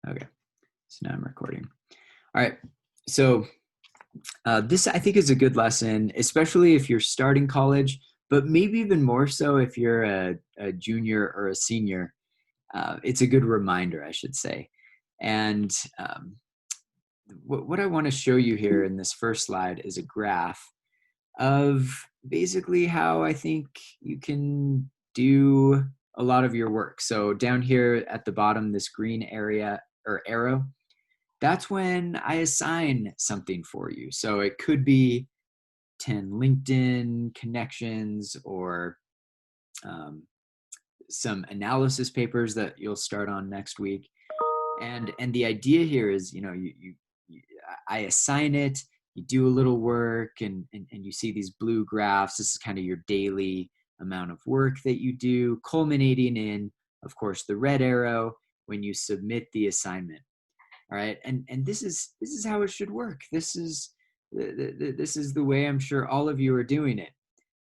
Okay, so now I'm recording. All right, so this I think is a good lesson, especially if you're starting college, but maybe even more so if you're a junior or a senior. It's a good reminder, I should say. And what I want to show you here in this first slide is a graph of basically how I think you can do a lot of your work. So down here at the bottom, this green area or arrow, that's when I assign something for you. So it could be 10 LinkedIn connections or um, some analysis papers that you'll start on next week. And the idea here is, you I assign it, you do a little work, and you see these blue graphs. This is kind of your daily amount of work that you do, culminating in, of course, the red arrow when you submit the assignment. All right, and this is how it should work. This is the way I'm sure all of you are doing it,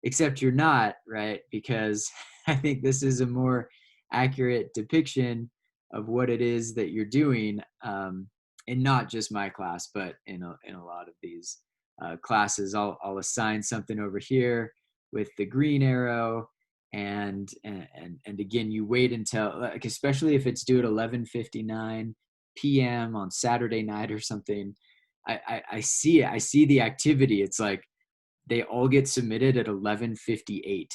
except you're not, right? Because I think this is a more accurate depiction of what it is that you're doing, and not just my class, but in a lot of these classes. I'll assign something over here with the green arrow, and again, you wait until, like, especially if it's due at 11:59 p.m. on Saturday night or something. I see it. I see the activity. It's like they all get submitted at 11:58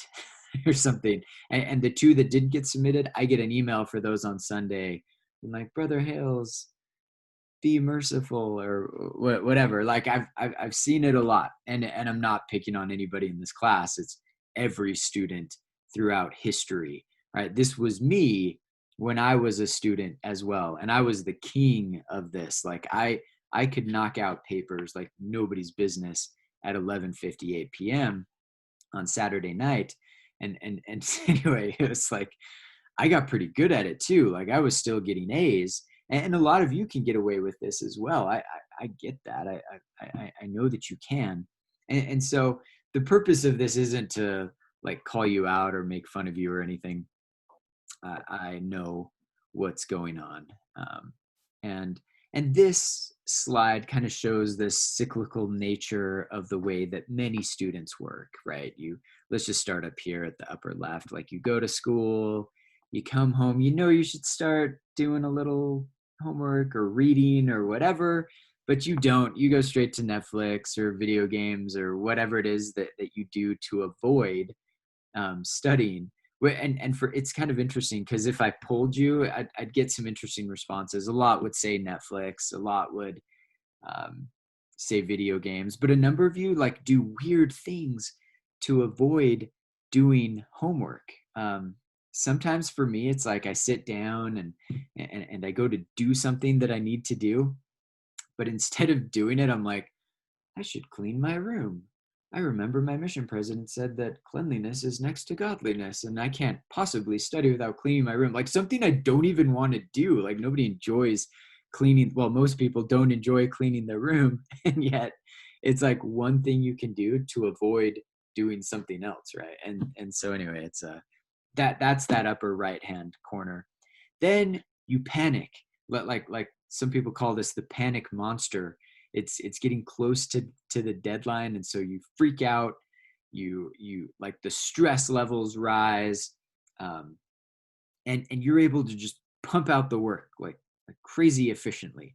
or something. And the two that didn't get submitted, I get an email for those on Sunday. I'm like, Brother Hales, be merciful, or whatever. Like I've seen it a lot, and I'm not picking on anybody in this class. It's every student throughout history, right? This was me when I was a student as well, and I was the king of this. Like I could knock out papers like nobody's business at 11:58 p.m. on Saturday night. And anyway, it was like I got pretty good at it too. Like I was still getting A's, and a lot of you can get away with this as well. I get that. I know that you can, and so the purpose of this isn't to like call you out or make fun of you or anything. I know what's going on, and and this slide kind of shows the cyclical nature of the way that many students work. Right? Let's just start up here at the upper left. Like you go to school, you come home, you should start doing a little homework or reading or whatever, but you don't. You go straight to Netflix or video games or whatever it is that you do to avoid studying. And for it's kind of interesting because if I polled you, I'd get some interesting responses. A lot would say Netflix, a lot would um, say video games, but a number of you like do weird things to avoid doing homework. Sometimes for me, it's like I sit down and I go to do something that I need to do, but instead of doing it, I'm like, I should clean my room. I remember my mission president said that cleanliness is next to godliness, and I can't possibly study without cleaning my room. Like something I don't even want to do. Like nobody enjoys cleaning. Well, most people don't enjoy cleaning their room, and yet it's like one thing you can do to avoid doing something else, right? And so anyway, it's that's that upper right hand corner. Then you panic. Like some people call this the panic monster. It's getting close to the deadline, and so you freak out. You like the stress levels rise, um, and you're able to just pump out the work like crazy efficiently.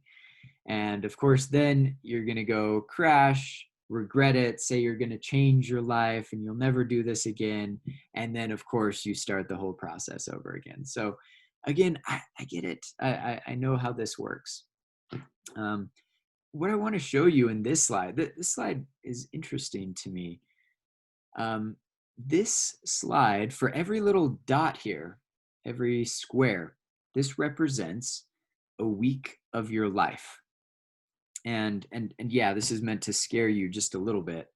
And of course, then you're gonna go crash, regret it, say you're gonna change your life and you'll never do this again. And then of course you start the whole process over again. So again, I get it. I know how this works. Um, what I want to show you in this slide, this slide is interesting to me. This slide, for every little dot here, every square, this represents a week of your life. And yeah, this is meant to scare you just a little bit.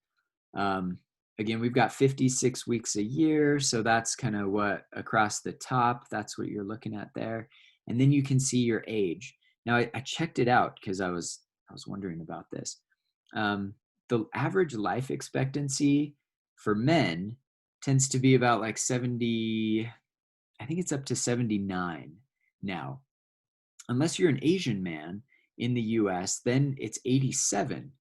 Um, Again, we've got 56 weeks a year, so that's kind of what across the top, that's what you're looking at there. And then you can see your age. Now I checked it out because I was wondering about this. The average life expectancy for men tends to be about like 70, I think it's up to 79 now. Unless you're an Asian man in the US, then it's 87.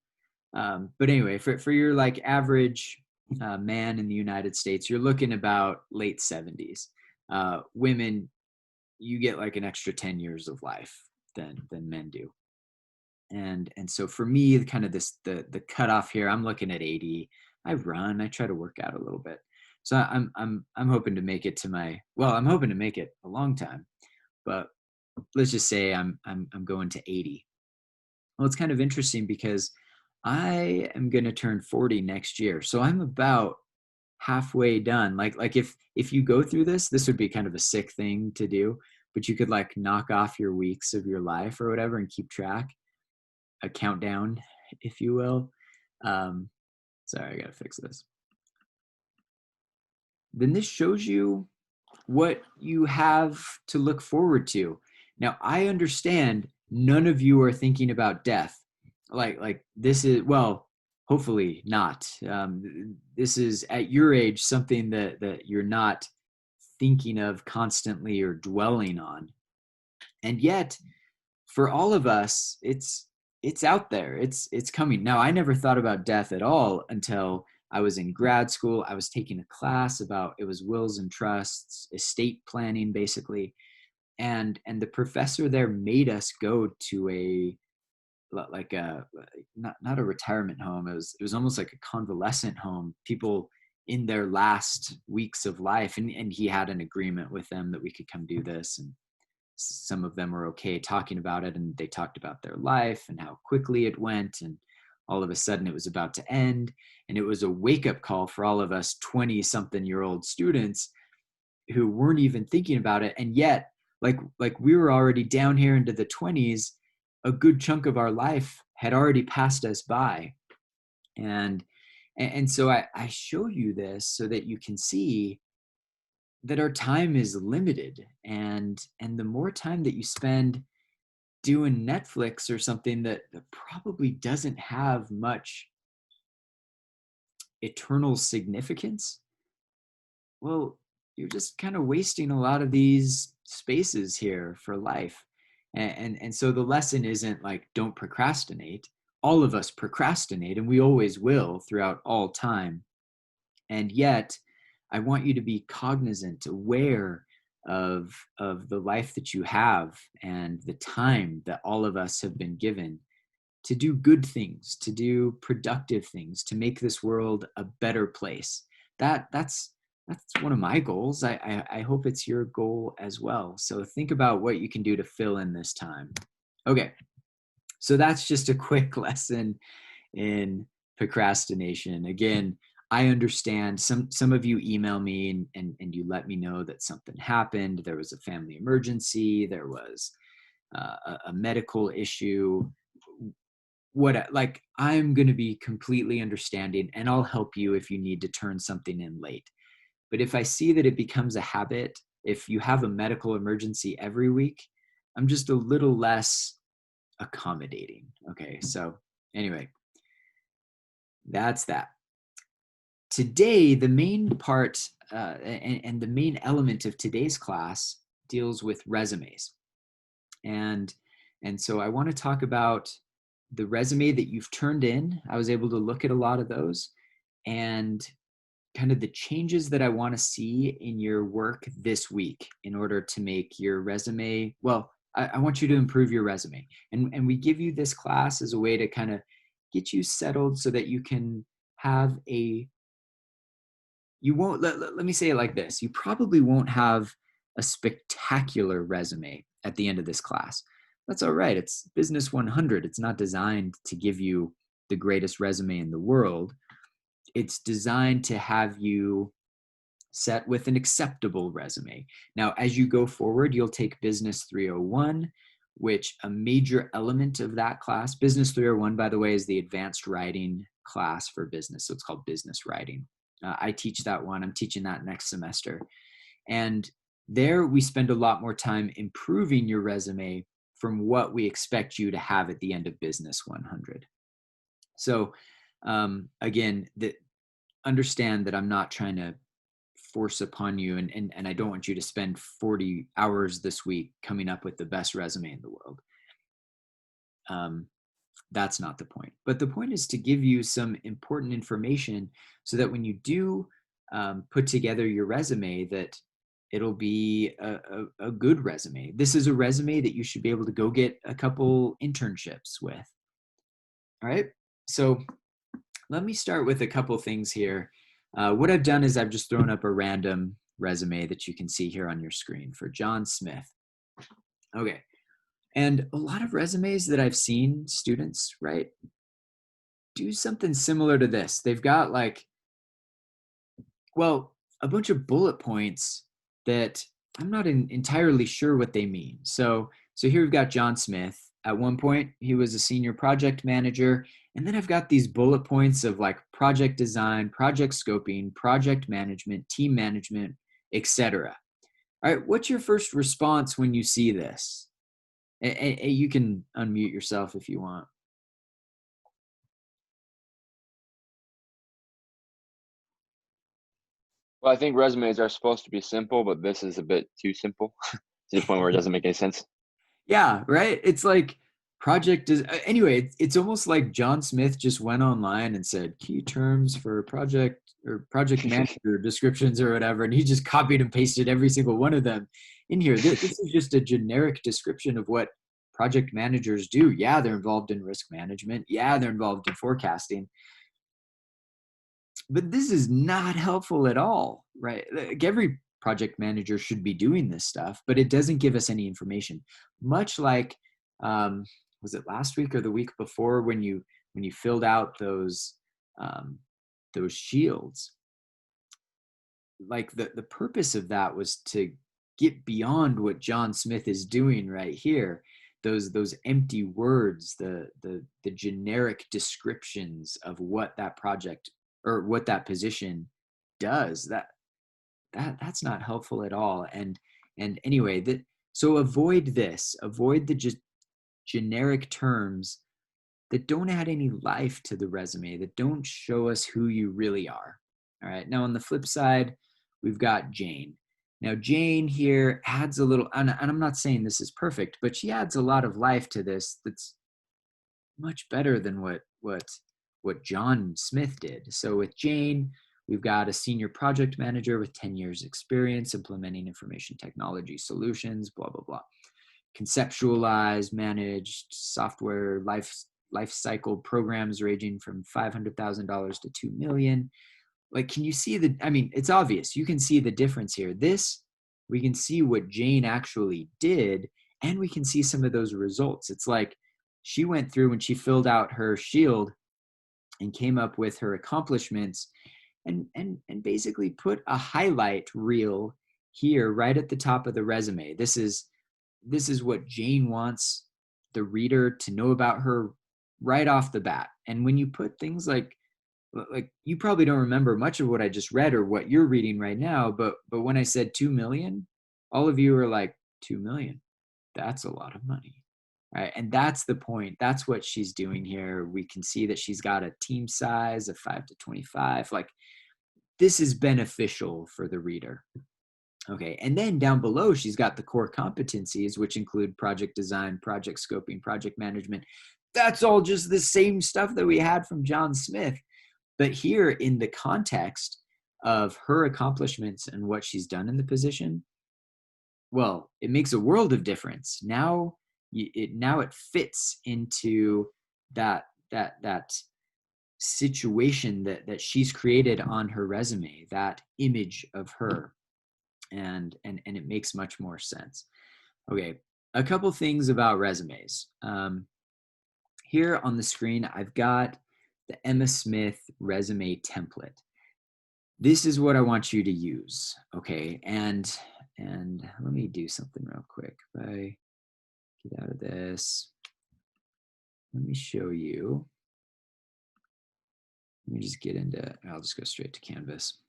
But anyway, for your like average man in the United States, you're looking about late 70s. Women, you get like an extra 10 years of life than men do. And so for me, kind of the cutoff here, I'm looking at 80. I try to work out a little bit. So I'm hoping to make it to I'm hoping to make it a long time, but let's just say I'm going to 80. Well, it's kind of interesting because I am going to turn 40 next year. So I'm about halfway done. Like if you go through this would be kind of a sick thing to do, but you could like knock off your weeks of your life or whatever and keep track, a countdown, if you will. Sorry, I got to fix this. Then this shows you what you have to look forward to. Now, I understand none of you are thinking about death. Like this is, well, hopefully not. This is at your age something that you're not thinking of constantly or dwelling on. And yet, for all of us, it's out there. It's coming. Now, I never thought about death at all until I was in grad school. I was taking a class about, it was wills and trusts, estate planning, basically. And the professor there made us go to a, like a, not a retirement home. It was almost like a convalescent home, people in their last weeks of life. And he had an agreement with them that we could come do this. And some of them were okay talking about it, and they talked about their life and how quickly it went, and all of a sudden it was about to end. And it was a wake-up call for all of us 20-something-year-old students who weren't even thinking about it. And yet, like we were already down here into the 20s, a good chunk of our life had already passed us by. And so I show you this so that you can see that our time is limited, and the more time that you spend doing Netflix or something that probably doesn't have much eternal significance, well, you're just kind of wasting a lot of these spaces here for life. And so the lesson isn't like, don't procrastinate. All of us procrastinate, and we always will throughout all time. And yet, I want you to be cognizant, aware of the life that you have and the time that all of us have been given to do good things, to do productive things, to make this world a better place. That's one of my goals. I hope it's your goal as well. So think about what you can do to fill in this time. Okay, so that's just a quick lesson in procrastination. Again, I understand some of you email me and you let me know that something happened. There was a family emergency. There was a medical issue. Like, I'm going to be completely understanding, and I'll help you if you need to turn something in late. But if I see that it becomes a habit, if you have a medical emergency every week, I'm just a little less accommodating. Okay, so anyway, that's that. Today, the main part and the main element of today's class deals with resumes. And so I want to talk about the resume that you've turned in. I was able to look at a lot of those, and kind of the changes that I want to see in your work this week in order to make your resume, well, I want you to improve your resume. And we give you this class as a way to kind of get you settled so that you can have you won't, let me say it like this. You probably won't have a spectacular resume at the end of this class. That's all right. It's Business 100. It's not designed to give you the greatest resume in the world. It's designed to have you set with an acceptable resume. Now, as you go forward, you'll take Business 301, which a major element of that class, Business 301, by the way, is the advanced writing class for business. So it's called business writing. I teach that one. I'm teaching that next semester. And there we spend a lot more time improving your resume from what we expect you to have at the end of Business 100. So again, understand that I'm not trying to force upon you, and I don't want you to spend 40 hours this week coming up with the best resume in the world. That's not the point. But the point is to give you some important information so that when you do put together your resume, that it'll be a good resume. This is a resume that you should be able to go get a couple internships with. All right. So let me start with a couple things here. What I've done is I've just thrown up a random resume that you can see here on your screen for John Smith. Okay. And a lot of resumes that I've seen students write do something similar to this. They've got like, well, a bunch of bullet points that I'm not entirely sure what they mean. So here we've got John Smith. At one point, he was a senior project manager. And then I've got these bullet points of like project design, project scoping, project management, team management, etc. All right, what's your first response when you see this? You can unmute yourself if you want. Well, I think resumes are supposed to be simple, but this is a bit too simple to the point where it doesn't make any sense. Yeah, right. It's like project is anyway, it's almost like John Smith just went online and said key terms for project or project manager descriptions or whatever, and he just copied and pasted every single one of them in here. This is just a generic description of what project managers do. Yeah, they're involved in risk management. Yeah, they're involved in forecasting. But this is not helpful at all, right? Like every project manager should be doing this stuff, but it doesn't give us any information. Much like, was it last week or the week before when you filled out those shields? Like the purpose of that was to get beyond what John Smith is doing right here. Those empty words, the generic descriptions of what that project or what that position does, that's not helpful at all. And anyway, so avoid the generic terms that don't add any life to the resume, that don't show us who you really are. All right. Now on the flip side, we've got Jane. Now Jane here adds a little, and I'm not saying this is perfect, but she adds a lot of life to this that's much better than what John Smith did. So with Jane, we've got a senior project manager with 10 years experience implementing information technology solutions, blah, blah, blah. Conceptualized, managed software life cycle programs ranging from $500,000 to $2 million. Like, can you see I mean, it's obvious. You can see the difference here. We can see what Jane actually did, and we can see some of those results. It's like she went through when she filled out her shield and came up with her accomplishments and basically put a highlight reel here right at the top of the resume. This is what Jane wants the reader to know about her right off the bat. And when you put things like you probably don't remember much of what I just read or what you're reading right now, but when I said 2 million, all of you are like, 2 million, that's a lot of money. Right. And that's the point. That's what she's doing here. We can see that she's got a team size of 5 to 25. Like, this is beneficial for the reader. Okay. And then down below, she's got the core competencies, which include project design, project scoping, project management. That's all just the same stuff that we had from John Smith. But here, in the context of her accomplishments and what she's done in the position, well, it makes a world of difference. Now it fits into that situation that she's created on her resume, that image of her, and it makes much more sense. Okay, a couple things about resumes. Here on the screen, I've got the Emma Smith resume template. This is what I want you to use, okay? And let me do something real quick. If I get out of this, let me show you. Let me just get into, I'll just go straight to Canvas.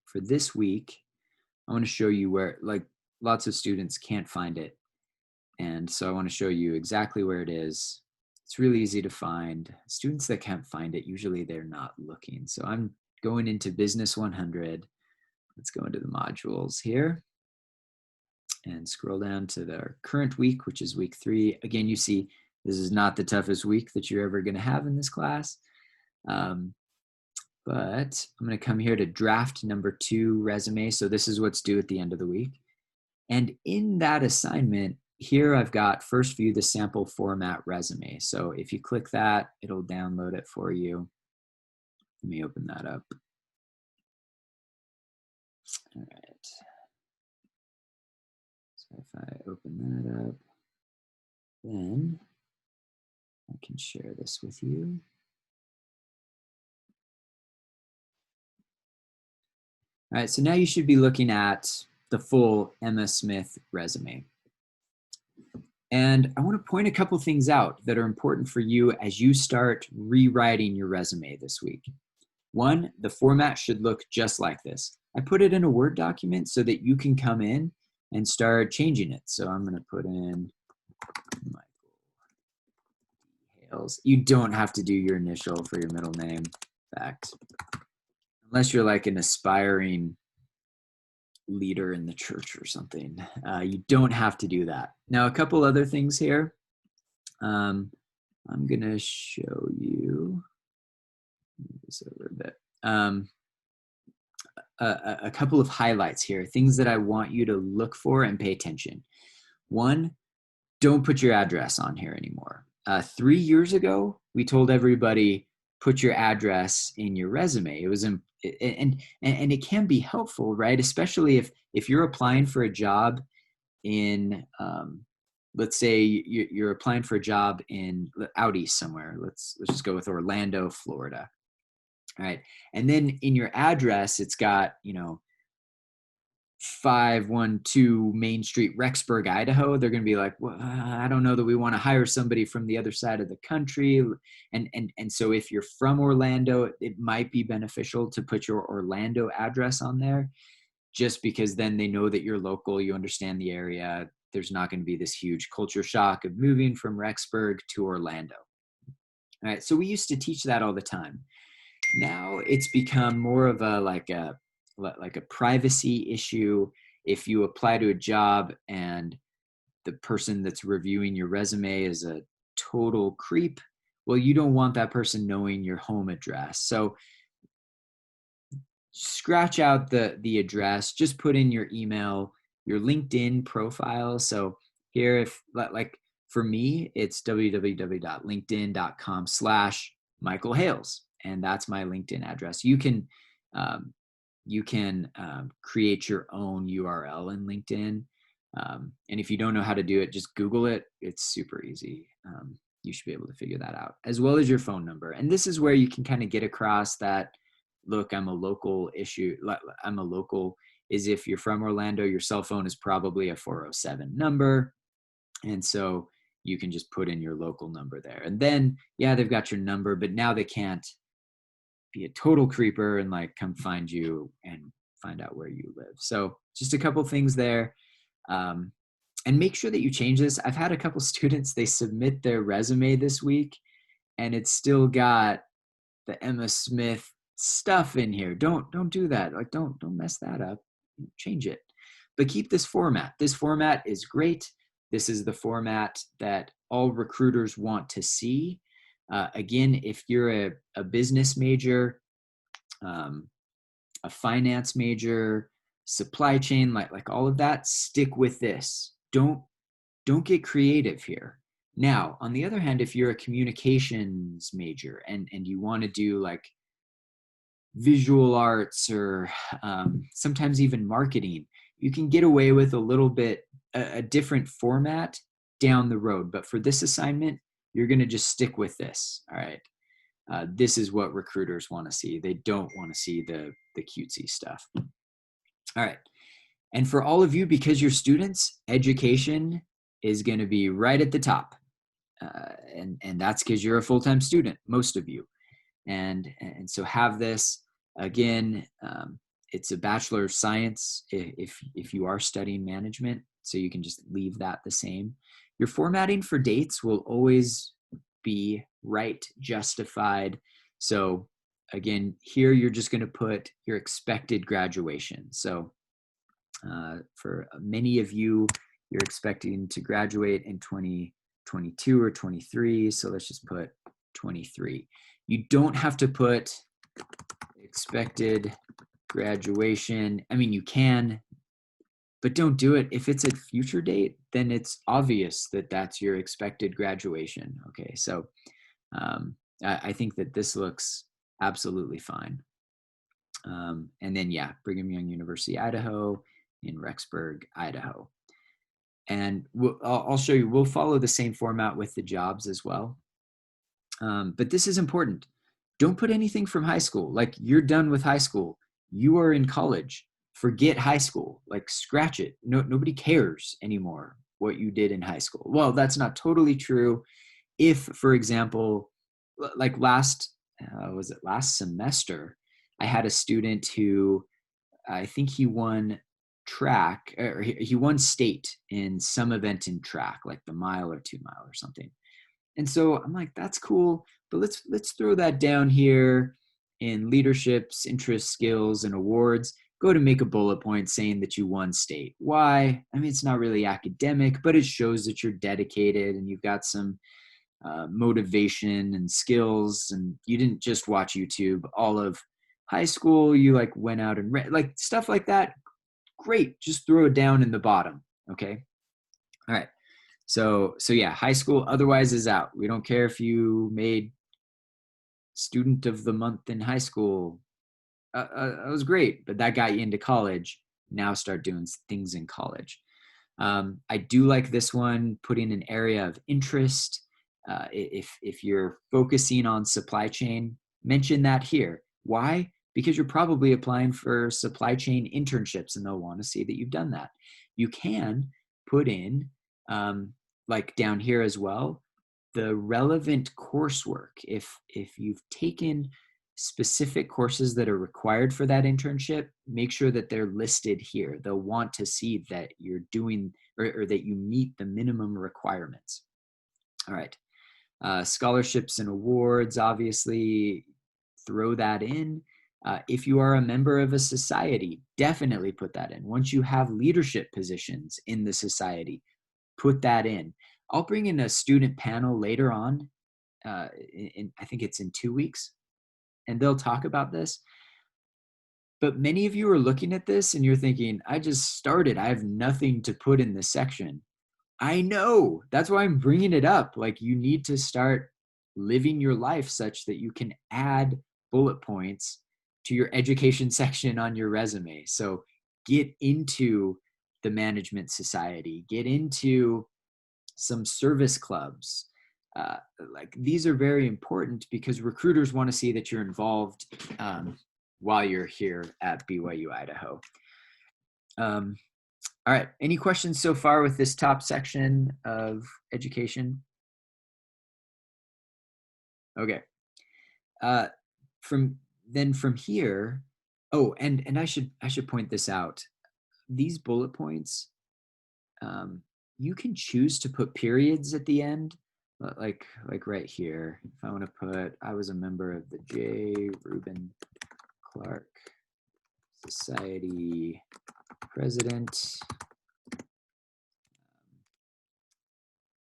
For this week, I want to show you where, like, lots of students can't find it. And so I want to show you exactly where it is. It's really easy to find. Students that can't find it, usually they're not looking. So I'm going into Business 100. let's go into the modules here and scroll down to the current week, which is week 3. Again, you see this is not the toughest week that you're ever going to have in this class. But I'm going to come here to draft number 2 resume. So this is what's due at the end of the week. And in that assignment, here I've got first view the sample format resume. So if you click that, it'll download it for you. Let me open that up. All right. So if I open that up, then I can share this with you. All right, so now you should be looking at the full Emma Smith resume. And I want to point a couple things out that are important for you as you start rewriting your resume this week. One, the format should look just like this. I put it in a Word document so that you can come in and start changing it. So I'm going to put in Michael Hales. You don't have to do your initial for your middle name, in fact, unless you're like an aspiring leader in the church or something. You don't have to do that. Now, a couple other things here. I'm going to show you this over a bit. A couple of highlights here, things that I want you to look for and pay attention. One, don't put your address on here anymore. 3 years ago, we told everybody, put your address in your resume. It was and it can be helpful, right? Especially if you're applying for a job in, let's say you're applying for a job in out east somewhere. Let's just go with Orlando, Florida. All right, and then in your address, it's got 512 Main Street, Rexburg, Idaho. They're going to be like, well, I don't know that we want to hire somebody from the other side of the country. And so if you're from Orlando, it might be beneficial to put your Orlando address on there, just because then they know that you're local, you understand the area. There's not going to be this huge culture shock of moving from Rexburg to Orlando. All right, so we used to teach that all the time. Now it's become more of a like a privacy issue. If you apply to a job and the person that's reviewing your resume is a total creep, well, you don't want that person knowing your home address. So scratch out the address, just put in your email, your LinkedIn profile. So here, if like for me, it's www.linkedin.com/Michael Hales. And that's my LinkedIn address. You can create your own URL in LinkedIn. And if you don't know how to do it, just Google it. It's super easy. You should be able to figure that out, as well as your phone number. And this is where you can kind of get across that, look, I'm a local issue. I'm a local is if you're from Orlando, your cell phone is probably a 407 number. And so you can just put in your local number there. And then, yeah, they've got your number, but now they can't be a total creeper and like come find you and find out where you live. So just a couple things there. And make sure that you change this. I've had a couple students, they submit their resume this week and it's still got the Emma Smith stuff in here. Don't do that. Like don't mess that up. Change it. But keep this format. This format is great. This is the format that all recruiters want to see. Again, if you're a business major, a finance major, supply chain, like all of that, stick with this. Don't get creative here. Now, on the other hand, if you're a communications major and you want to do like visual arts or sometimes even marketing, you can get away with a little bit a different format down the road. But for this assignment, you're going to just stick with this. All right. This is what recruiters want to see. They don't want to see the cutesy stuff. All right. And for all of you, because you're students, education is going to be right at the top. And that's because you're a full-time student, most of you. And so have this. Again, it's a Bachelor of Science if you are studying management, so you can just leave that the same. Your formatting for dates will always be right, justified. So again, here you're just going to put your expected graduation. So for many of you, you're expecting to graduate in 2022 or 23. So let's just put 23. You don't have to put expected graduation. I mean, you can, but don't do it. If it's a future date, then it's obvious that that's your expected graduation. Okay, so I think that this looks absolutely fine. And then, yeah, Brigham Young University, Idaho, in Rexburg, Idaho. And I'll show you, we'll follow the same format with the jobs as well. But this is important. Don't put anything from high school. Like, you're done with high school. You are in college. Forget high school. Like, scratch it. Nobody cares anymore what you did in high school. Well, that's not totally true. If, for example, like last semester, I had a student who, I think he won track, or he won state in some event in track, like the mile or 2 mile or something. And so I'm like, that's cool, but let's throw that down here in leaderships, interests, skills, and awards. Go to make a bullet point saying that you won state. Why? I mean, it's not really academic, but it shows that you're dedicated and you've got some motivation and skills, and you didn't just watch YouTube all of high school. You like went out and read, like stuff like that. Great. Just throw it down in the bottom. Okay. All right. So yeah, high school otherwise is out. We don't care if you made student of the month in high school. That was great, but that got you into college. Now start doing things in college. I do like this one, putting an area of interest. If you're focusing on supply chain, mention that here. Why? Because you're probably applying for supply chain internships and they'll want to see that you've done that. You can put in, like down here as well, the relevant coursework. If you've taken specific courses that are required for that internship, make sure that they're listed here. They'll want to see that you're doing, or that you meet the minimum requirements. All right. Scholarships and awards, obviously, throw that in. If you are a member of a society, definitely put that in. Once you have leadership positions in the society, put that in. I'll bring in a student panel later on. I think it's in 2 weeks, and they'll talk about this. But many of you are looking at this and you're thinking, I just started. I have nothing to put in this section. I know. That's why I'm bringing it up. Like, you need to start living your life such that you can add bullet points to your education section on your resume. So get into the management society, get into some service clubs. Like, these are very important because recruiters want to see that you're involved while you're here at BYU Idaho. All right. Any questions so far with this top section of education? Okay. From here, oh, and I should point this out. These bullet points, you can choose to put periods at the end, like right here. If I want to put, I was a member of the J. Reuben Clark Society, president.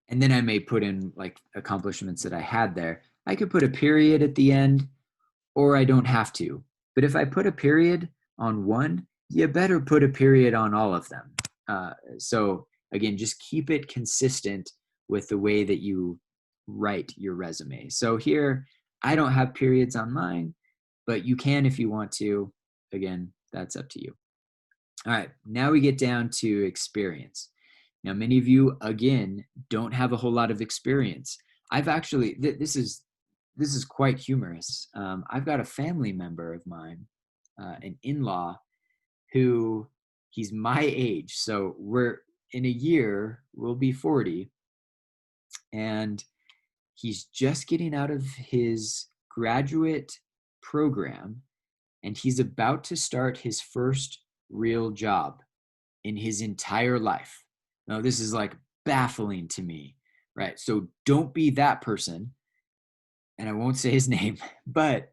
And then I may put in like accomplishments that I had there. I could put a period at the end, or I don't have to. But if I put a period on one, you better put a period on all of them. So again, just keep it consistent with the way that you write your resume. So here, I don't have periods on mine, but you can if you want to. Again, that's up to you. All right, now we get down to experience. Now, many of you, again, don't have a whole lot of experience. I've actually, this is quite humorous. I've got a family member of mine, an in-law, who he's my age. So we're in a year, we'll be 40. And he's just getting out of his graduate program, and he's about to start his first real job in his entire life. Now, this is like baffling to me, right? So don't be that person, and I won't say his name, but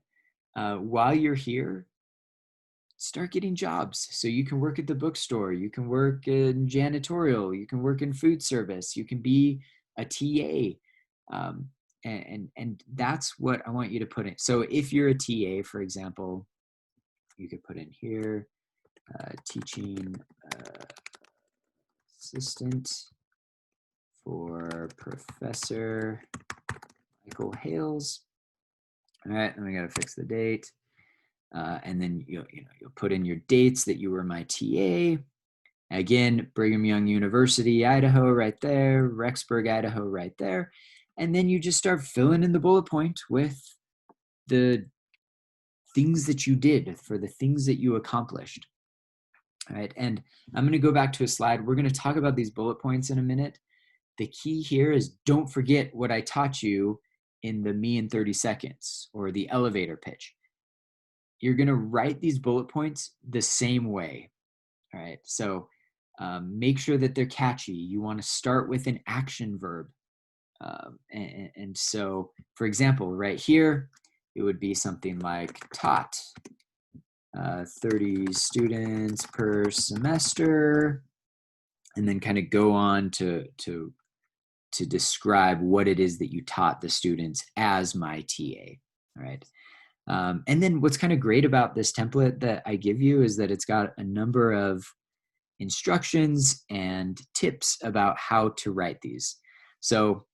while you're here, start getting jobs. So you can work at the bookstore, you can work in janitorial, you can work in food service, you can be a TA. And that's what I want you to put in. So if you're a TA, for example, you could put in here, teaching assistant for Professor Michael Hales. All right, then we got to fix the date. And then you'll put in your dates that you were my TA. Again, Brigham Young University, Idaho, right there. Rexburg, Idaho, right there. And then you just start filling in the bullet point with the things that you did, for the things that you accomplished. All right, and I'm going to go back to a slide. We're going to talk about these bullet points in a minute. The key here is don't forget what I taught you in the me in 30 seconds or the elevator pitch. You're going to write these bullet points the same way. All right, so make sure that they're catchy. You want to start with an action verb. And so, for example, right here, it would be something like taught 30 students per semester, and then kind of go on to describe what it is that you taught the students as my TA. All right. And then what's kind of great about this template that I give you is that it's got a number of instructions and tips about how to write these. So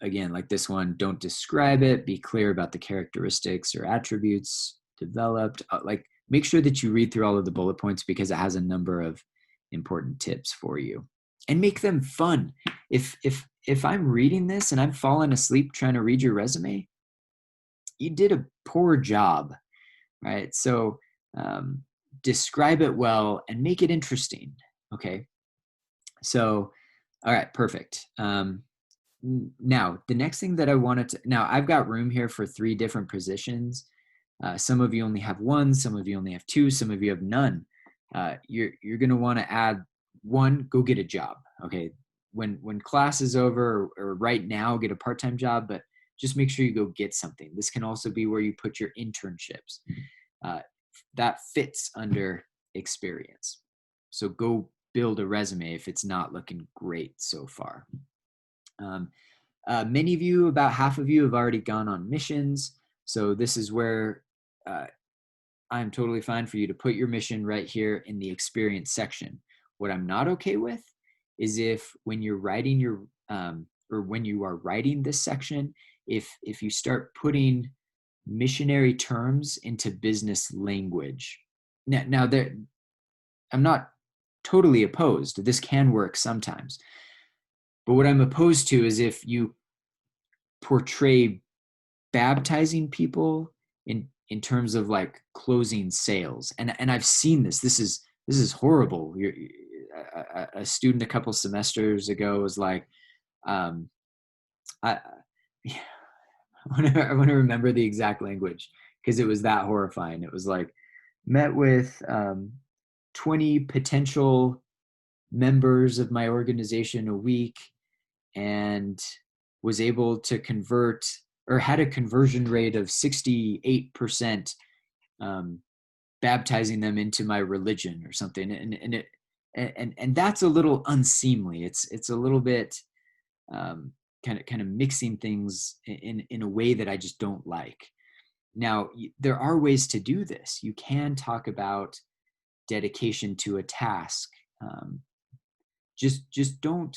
again, like this one, don't describe it, be clear about the characteristics or attributes developed. Like make sure that you read through all of the bullet points because it has a number of important tips for you, and make them fun. If I'm reading this and I'm falling asleep trying to read your resume, you did a poor job, right? So describe it well and make it interesting. Okay. So, all right, perfect. Now, the next thing that I wanted to, now I've got room here for 3 different positions. Some of you only have 1, some of you only have 2, some of you have none. You're going to want to add 1, go get a job. Okay. When class is over, or right now, get a part-time job, but just make sure you go get something. This can also be where you put your internships. That fits under experience. So go build a resume if it's not looking great so far. Many of you, about half of you, have already gone on missions. So this is where I'm totally fine for you to put your mission right here in the experience section. What I'm not okay with is if when you're writing your, or when you are writing this section, if you start putting missionary terms into business language. Now there, I'm not totally opposed. This can work sometimes. But what I'm opposed to is if you portray baptizing people in terms of like closing sales. And I've seen this. This is horrible. A student a couple semesters ago was like, I want to remember the exact language because it was that horrifying. It was like, met with 20 potential members of my organization a week and was able to convert, or had a conversion rate of 68%, baptizing them into my religion or something. And that's a little unseemly. It's a little bit kind of mixing things in a way that I just don't like. Now, there are ways to do this. You can talk about dedication to a task. Just don't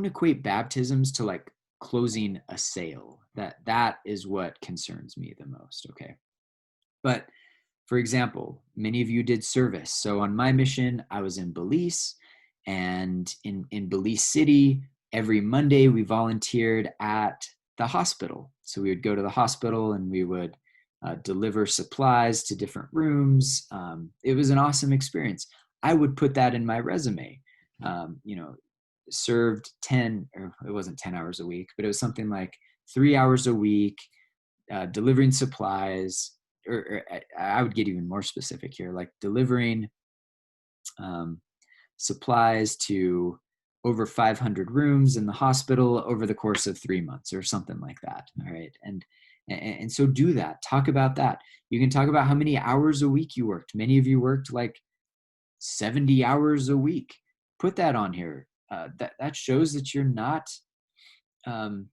equate baptisms to like closing a sale. That is what concerns me the most. Okay. But for example, many of you did service. So on my mission, I was in Belize, and in Belize City, every Monday we volunteered at the hospital. So we would go to the hospital and we would deliver supplies to different rooms. It was an awesome experience. I would put that in my resume. Served 10, or it wasn't 10 hours a week, but it was something like 3 hours a week, delivering supplies, or I would get even more specific here, like delivering supplies to over 500 rooms in the hospital over the course of 3 months or something like that. All right. And so do that. Talk about that. You can talk about how many hours a week you worked. Many of you worked like 70 hours a week. Put that on here. That shows that you're not, or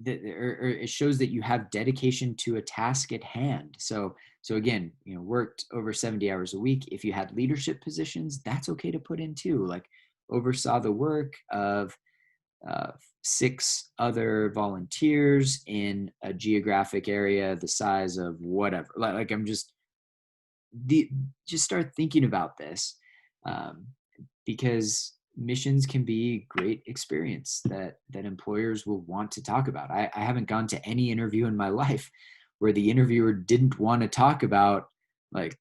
it shows that you have dedication to a task at hand. So again, worked over 70 hours a week. If you had leadership positions, that's okay to put in too. Like oversaw the work of 6 other volunteers in a geographic area the size of whatever. Like I'm just start thinking about this, because missions can be great experience that employers will want to talk about. I haven't gone to any interview in my life where the interviewer didn't want to talk about like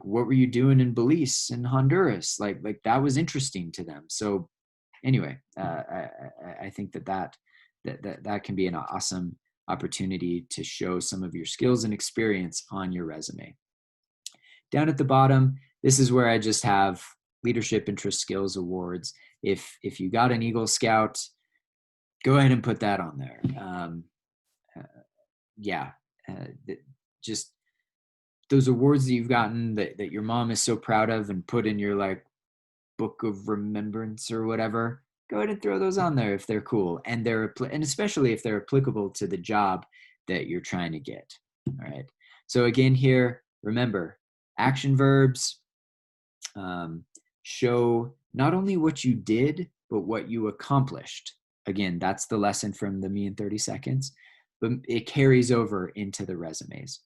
what were you doing in Belize and Honduras? Like that was interesting to them. So anyway, I think that can be an awesome opportunity to show some of your skills and experience on your resume. Down at the bottom, this is where I just have leadership interest skills awards. If you got an Eagle Scout, go ahead and put that on there. Just those awards that you've gotten that your mom is so proud of and put in your like book of remembrance or whatever, go ahead and throw those on there if they're cool and especially if they're applicable to the job that you're trying to get. All right. So again, here, remember, action verbs show not only what you did, but what you accomplished. Again, that's the lesson from the Me in 30 Seconds, but it carries over into the resumes.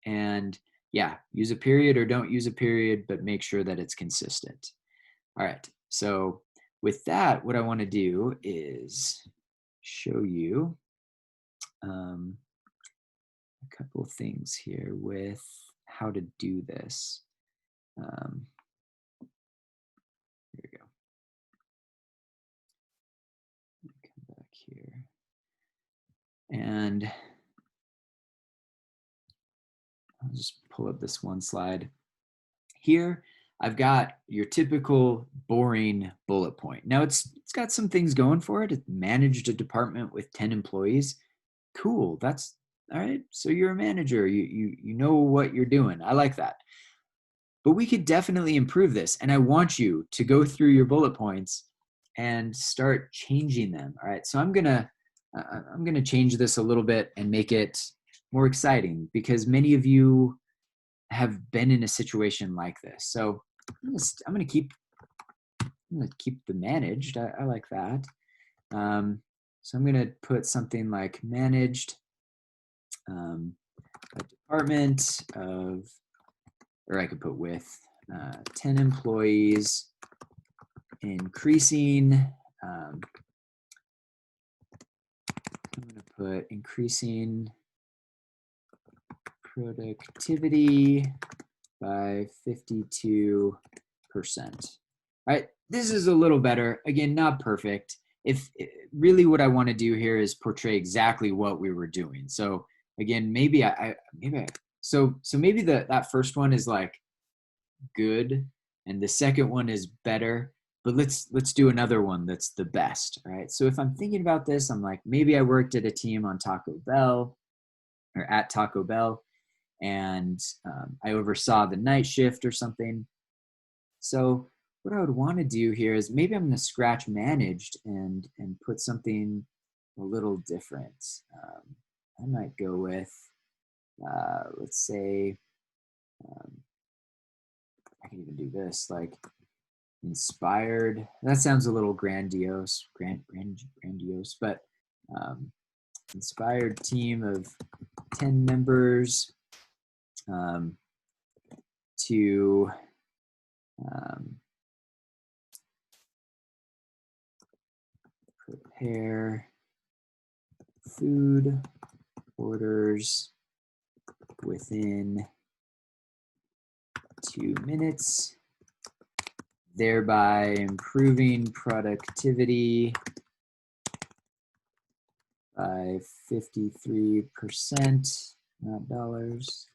And yeah, use a period or don't use a period, but make sure that it's consistent. All right, so with that, what I want to do is show you a couple of things here with how to do this. Here we go. Come back here. And I'll just pull up this one slide. Here, I've got your typical boring bullet point. Now it's got some things going for it. It managed a department with 10 employees. Cool. That's all right. So you're a manager. You know what you're doing. I like that. But we could definitely improve this. And I want you to go through your bullet points and start changing them. All right. So I'm gonna change this a little bit and make it more exciting, because many of you have been in a situation like this. So I'm gonna keep the managed. I like that. So I'm gonna put something like managed a department of, or I could put with 10 employees, increasing. I'm gonna put increasing productivity by 52%. All right, this is a little better. Again, not perfect. If really what I want to do here is portray exactly what we were doing. So again, maybe that first one is like good and the second one is better, but let's do another one that's the best. All right. So if I'm thinking about this, I'm like, maybe I worked at a team on Taco Bell or at Taco Bell, and I oversaw the night shift or something. So what I would want to do here is maybe I'm going to scratch managed and put something a little different. I might go with, let's say, I can even do this, like inspired. That sounds a little grandiose, but inspired team of 10 members to prepare food orders within 2 minutes, thereby improving productivity by 53%, not dollars,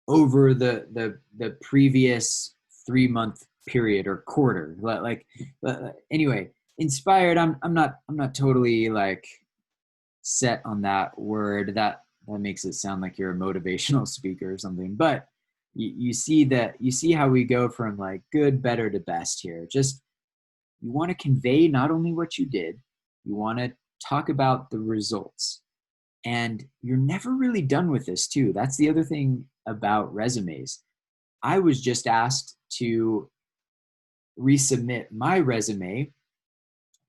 over the previous 3-month period or quarter. Anyway, inspired. I'm not totally like set on that word. That makes it sound like you're a motivational speaker or something. But you see that, you see how we go from like good, better to best here. Just, you want to convey not only what you did, you want to talk about the results. And you're never really done with this too. That's the other thing about resumes. I was just asked to resubmit my resume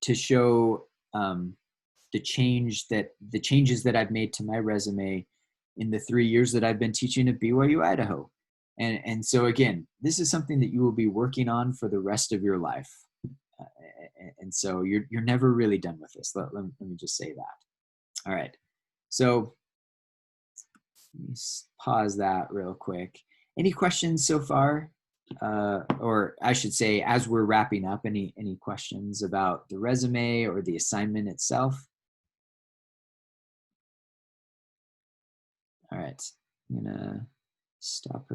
to show the changes that I've made to my resume in the 3 years that I've been teaching at BYU Idaho. And so again, this is something that you will be working on for the rest of your life. Uh, and so you're never really done with this. Let me just say that. All right. So let me pause that real quick. Any questions so far? Or I should say, as we're wrapping up, any questions about the resume or the assignment itself? All right, I'm gonna stop